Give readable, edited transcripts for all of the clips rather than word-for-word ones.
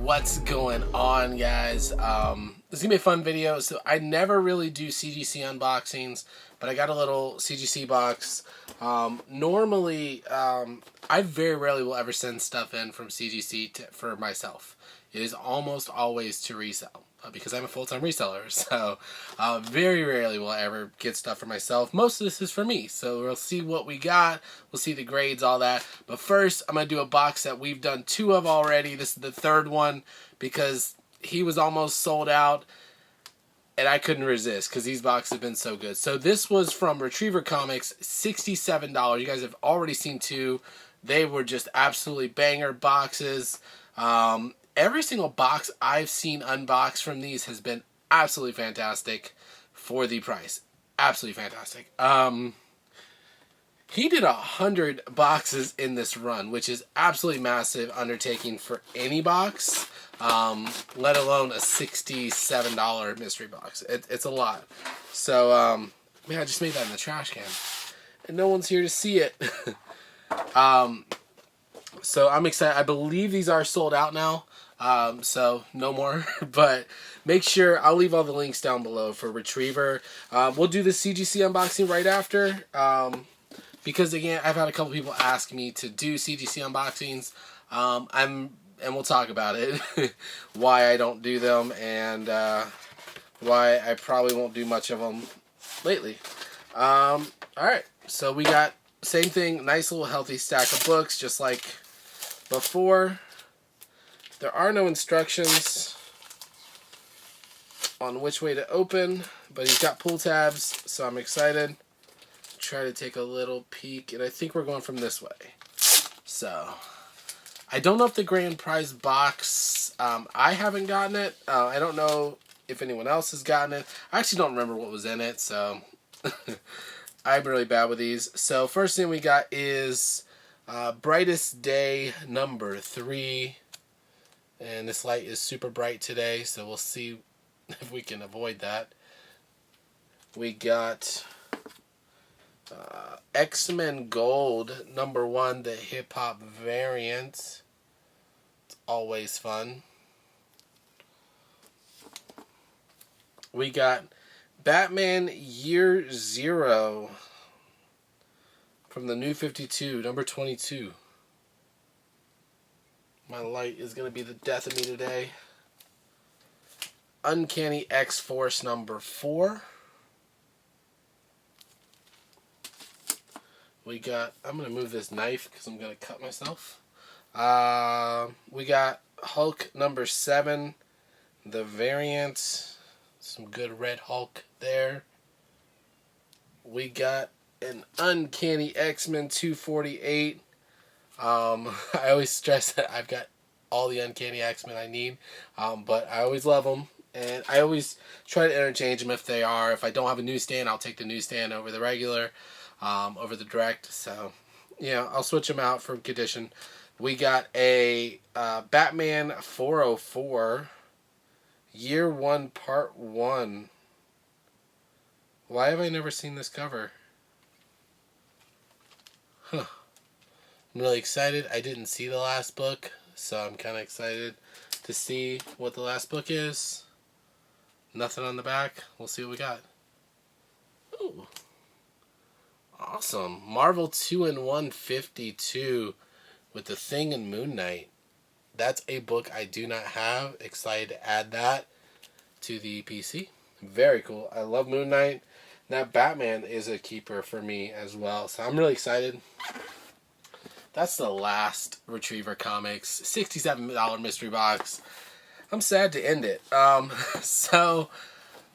What's going on, guys? This is gonna be a fun video. So I never really do CGC unboxings, but I got a little CGC box. Normally, I very rarely will ever send stuff in from CGC for myself. It is almost always to resell because I'm a full-time reseller. So very rarely will I ever get stuff for myself. Most of this is for me. So we'll see what we got. We'll see the grades, all that. But first, I'm going to do a box that we've done 2 of already. This is the 3rd one because he was almost sold out. And I couldn't resist because these boxes have been so good. So this was from Retriever Comics, $67. You guys have already seen 2. They were just absolutely banger boxes. Every single box I've seen unboxed from these has been absolutely fantastic for the price. Absolutely fantastic. He did 100 boxes in this run, which is absolutely massive undertaking for any box, let alone a $67 mystery box. It's a lot. So, man, I just made that in the trash can, and no one's here to see it. So I'm excited. I believe these are sold out now. So no more, but make sure I'll leave all the links down below for Retriever. We'll do the CGC unboxing right after, because again, I've had a couple people ask me to do CGC unboxings. And we'll talk about it, why I don't do them, and, why I probably won't do much of them lately. Alright, so we got, same thing, nice little healthy stack of books, just like before. There are no instructions on which way to open, but he's got pull tabs, so I'm excited. Try to take a little peek, and I think we're going from this way. So, I don't know if the grand prize box, I haven't gotten it. I don't know if anyone else has gotten it. I actually don't remember what was in it, so I'm really bad with these. So, first thing we got is Brightest Day number 3. And this light is super bright today, so we'll see if we can avoid that. We got X-Men Gold, number 1, the hip-hop variant. It's always fun. We got Batman Year Zero from the New 52, number 22. My light is going to be the death of me today. Uncanny X-Force number 4. We got, I'm going to move this knife because I'm going to cut myself. We got Hulk number 7, the variant. Some good red Hulk there. We got an Uncanny X-Men 248. I always stress that I've got all the Uncanny X-Men I need, but I always love them, and I always try to interchange them if they are. If I don't have a newsstand, I'll take the newsstand over the regular, over the direct, so, yeah, I'll switch them out for condition. We got a Batman 404, Year 1, Part 1. Why have I never seen this cover? Huh. I'm really excited. I didn't see the last book, so I'm kind of excited to see what the last book is. Nothing on the back. We'll see what we got. Ooh. Awesome. Marvel 2-in-1 52 with The Thing and Moon Knight. That's a book I do not have. Excited to add that to the PC. Very cool. I love Moon Knight. That Batman is a keeper for me as well, so I'm really excited. That's the last Retriever Comics $67 mystery box. I'm sad to end it. So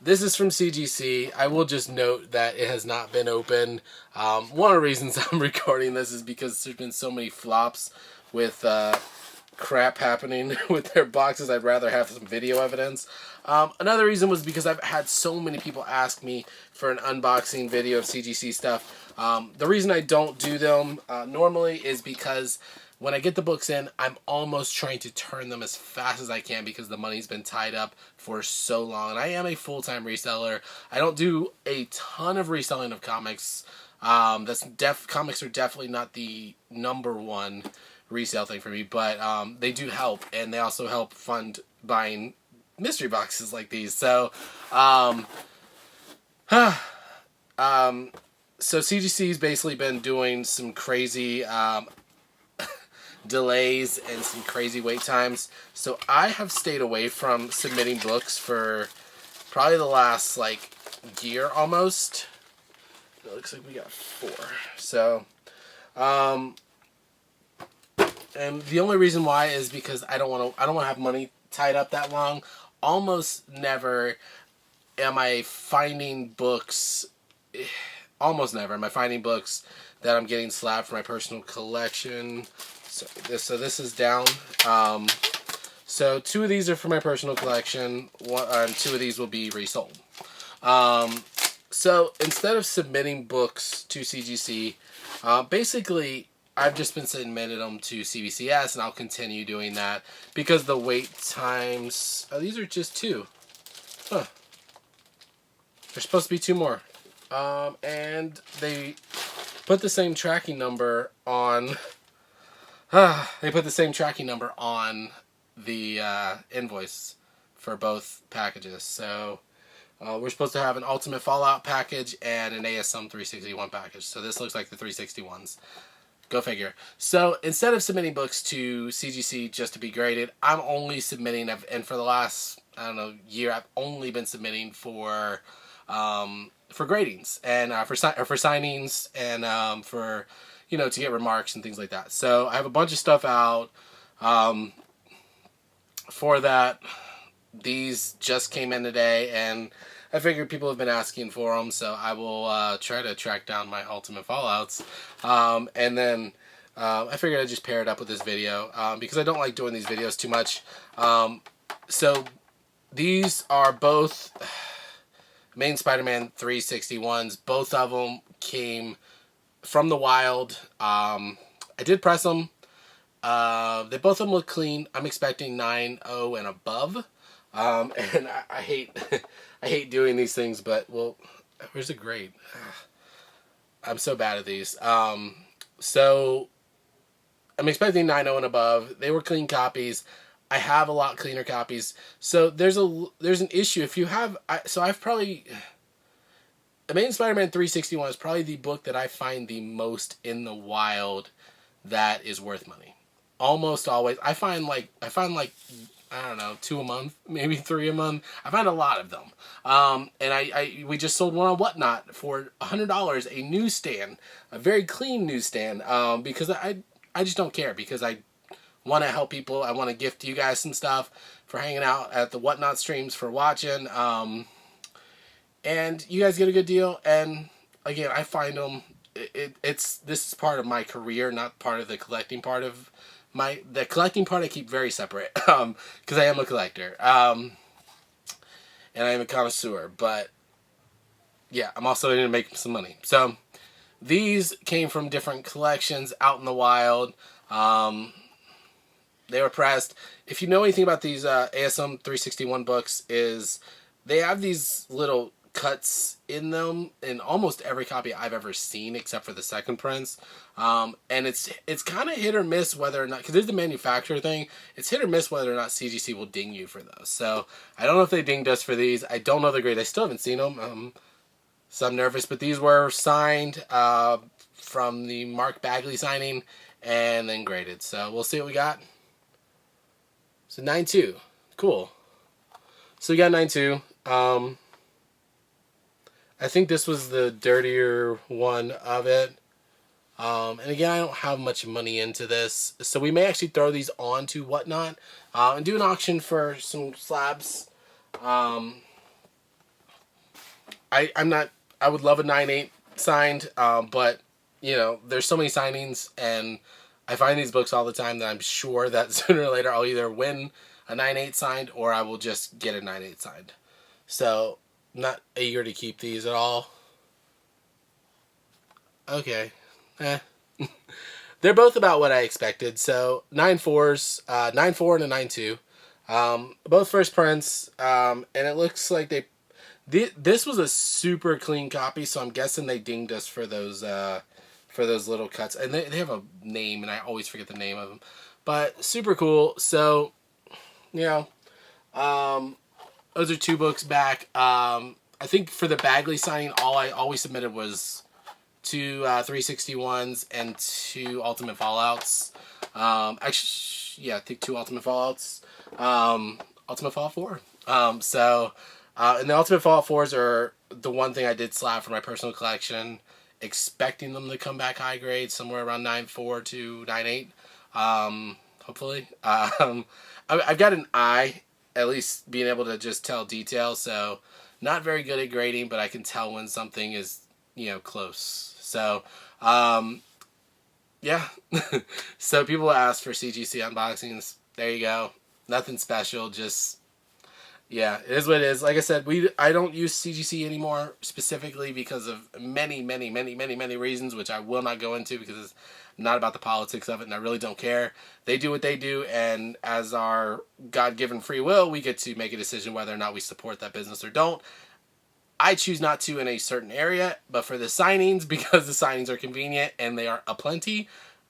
this is from CGC. I will just note that it has not been opened. One of the reasons I'm recording this is because there's been so many flops with crap happening with their boxes. I'd rather have some video evidence. Another reason was because I've had so many people ask me for an unboxing video of CGC stuff. The reason I don't do them normally is because when I get the books in, I'm almost trying to turn them as fast as I can because the money's been tied up for so long. And I am a full-time reseller. I don't do a ton of reselling of comics. Comics are definitely not the #1 resale thing for me, but they do help, and they also help fund buying mystery boxes like these. So, so CGC's basically been doing some crazy delays and some crazy wait times. So I have stayed away from submitting books for probably the last like year almost. It looks like we got 4. So, and the only reason why is because I don't want to have money tied up that long. Almost never am I finding books. Almost never am I finding books that I'm getting slabbed for my personal collection. So this is down. So 2 of these are for my personal collection. 2 of these will be resold. So instead of submitting books to CGC, basically I've just been submitting them to CBCS, and I'll continue doing that because the wait times. Oh, these are just 2. Huh. There's supposed to be 2 more. And they put the same tracking number on. They put the same tracking number on the invoice for both packages. So we're supposed to have an Ultimate Fallout package and an ASM 361 package. So this looks like the 361s. Go figure. So instead of submitting books to CGC just to be graded, I'm only submitting, and for the last, I don't know, year, I've only been submitting for gradings and for signings and for, you know, to get remarks and things like that. So I have a bunch of stuff out for that. These just came in today, and I figured people have been asking for them, so I will try to track down my Ultimate Fallouts. And then I figured I'd just pair it up with this video because I don't like doing these videos too much. So these are both main Spider-Man 361s. Both of them came from the wild. I did press them. They both of them look clean. I'm expecting 9.0 and above. And I hate I hate doing these things, but well, where's the grade? I'm so bad at these. So I'm expecting 9.0 and above. They were clean copies. I have a lot cleaner copies. So there's an issue if you have. I've probably Amazing Spider-Man 361 is probably the book that I find the most in the wild that is worth money. Almost always, I find like I don't know, 2 a month, maybe 3 a month. I find a lot of them. And we just sold one on Whatnot for $100, a newsstand, a very clean newsstand, because I just don't care, because I want to help people. I want to gift you guys some stuff for hanging out at the Whatnot streams, for watching. And you guys get a good deal. And again, I find them, this is part of my career, not part of the collecting part of the collecting part I keep very separate, because I am a collector, and I am a connoisseur, but yeah, I'm also going to make some money. So these came from different collections out in the wild. They were pressed. If you know anything about these ASM 361 books, is they have these little cuts in them in almost every copy I've ever seen, except for the second prints. And it's kind of hit or miss whether or not, because it's the manufacturer thing, it's hit or miss whether or not CGC will ding you for those. So I don't know if they dinged us for these. I don't know the grade. I still haven't seen them. So I'm nervous, but these were signed from the Mark Bagley signing and then graded. So we'll see what we got. So 9.2. Cool. So we got 9.2. I think this was the dirtier one of it. And again, I don't have much money into this, so we may actually throw these onto Whatnot and do an auction for some slabs. I would love a 9.8 signed, but you know, there's so many signings, and I find these books all the time that I'm sure that sooner or later I'll either win a 9.8 signed or I will just get a 9.8 signed. So not eager to keep these at all. Okay. They're both about what I expected. So 9.4s, 9.4 and a 9.2. Both first prints. And it looks like this was a super clean copy, so I'm guessing they dinged us for those for those little cuts. And they have a name, and I always forget the name of them. But super cool. So, you know, those are 2 books back. I think for the Bagley signing, all I always submitted was 2 361s and 2 Ultimate Fallouts. Actually, yeah, I think 2 Ultimate Fallouts. Ultimate Fallout 4. And the Ultimate Fallout 4s are the one thing I did slap for my personal collection, expecting them to come back high grade, somewhere around 9.4 to 9.8. Hopefully. I've got an eye, at least being able to just tell detail, so not very good at grading, but I can tell when something is, close. So, yeah. So people ask for CGC unboxings. There you go. Nothing special, just, yeah, it is what it is. Like I said, I don't use CGC anymore, specifically because of many reasons, which I will not go into because it's not about the politics of it, and I really don't care. They do what they do, and as our God-given free will, we get to make a decision whether or not we support that business or don't. I choose not to in a certain area, but for the signings, because the signings are convenient and they are aplenty,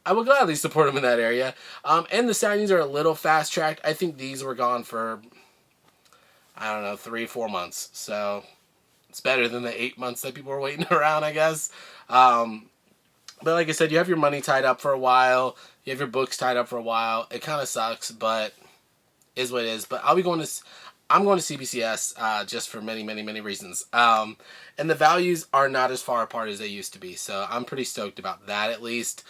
I will gladly support them in that area. And the signings are a little fast-tracked. I think these were gone for, I don't know, 3-4 months. So it's better than the 8 months that people were waiting around, I guess. But like I said, you have your money tied up for a while. You have your books tied up for a while. It kind of sucks, but is what it is. But I'm going to CBCS just for many reasons. And the values are not as far apart as they used to be. So I'm pretty stoked about that, at least.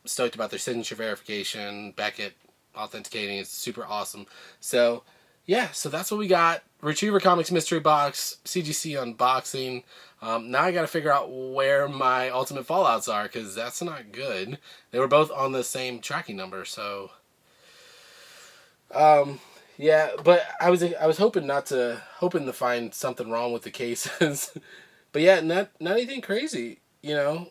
Stoked about their signature verification, Beckett authenticating. It's super awesome. So, yeah, so that's what we got. Retriever Comics Mystery Box, CGC unboxing. Now I got to figure out where my Ultimate Fallouts are, because that's not good. They were both on the same tracking number, so... yeah, but I was hoping to find something wrong with the cases. But yeah, not anything crazy, yeah.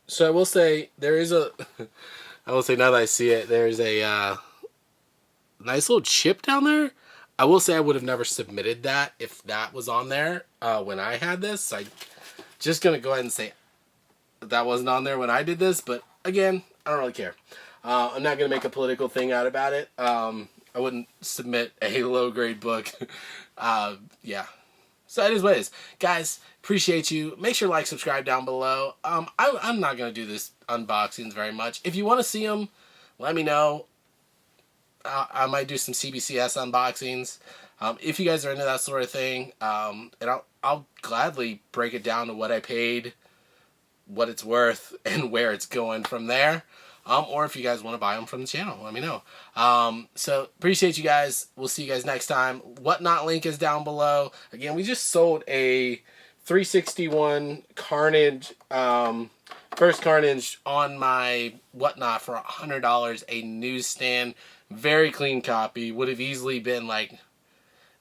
So I will say there is I will say, now that I see it, there's a nice little chip down there. I will say I would have never submitted that if that was on there when I had this. I just gonna go ahead and say that wasn't on there when I did this, but again, I don't really care. I'm not going to make a political thing out about it. I wouldn't submit a low-grade book. Yeah. So it is what it is. Guys, appreciate you. Make sure to like, subscribe down below. I'm not going to do this unboxings very much. If you want to see them, let me know. I might do some CBCS unboxings. If you guys are into that sort of thing, and I'll gladly break it down to what I paid, what it's worth, and where it's going from there. Or if you guys want to buy them from the channel, let me know. So appreciate you guys. We'll see you guys next time. Whatnot link is down below. Again, we just sold a 361 Carnage, first Carnage on my Whatnot for $100. A newsstand, very clean copy. Would have easily been like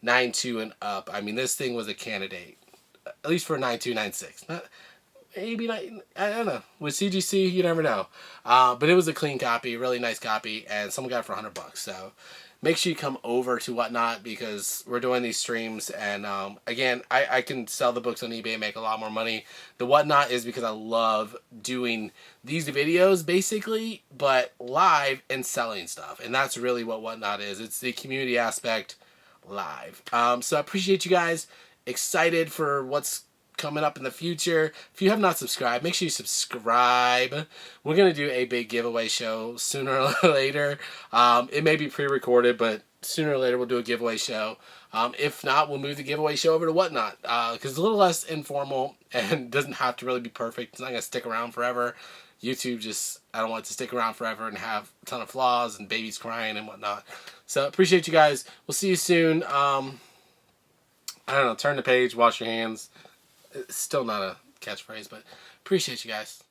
9.2 and up. I mean, this thing was a candidate, at least for 9.2, 9.6. Maybe not, I don't know. With CGC, you never know. But it was a clean copy, really nice copy, and someone got it for $100. So make sure you come over to Whatnot, because we're doing these streams, and again, I can sell the books on eBay and make a lot more money. The Whatnot is because I love doing these videos, basically, but live and selling stuff, and that's really what Whatnot is. It's the community aspect live. So I appreciate you guys. Excited for what's coming up in the future. If you have not subscribed, make sure you subscribe. We're going to do a big giveaway show sooner or later. It may be pre-recorded, but sooner or later we'll do a giveaway show. If not, we'll move the giveaway show over to Whatnot, because it's a little less informal and doesn't have to really be perfect. It's not going to stick around forever. YouTube just, I don't want it to stick around forever and have a ton of flaws and babies crying and whatnot. So appreciate you guys. We'll see you soon. I don't know, turn the page, wash your hands. It's still not a catchphrase, but appreciate you guys.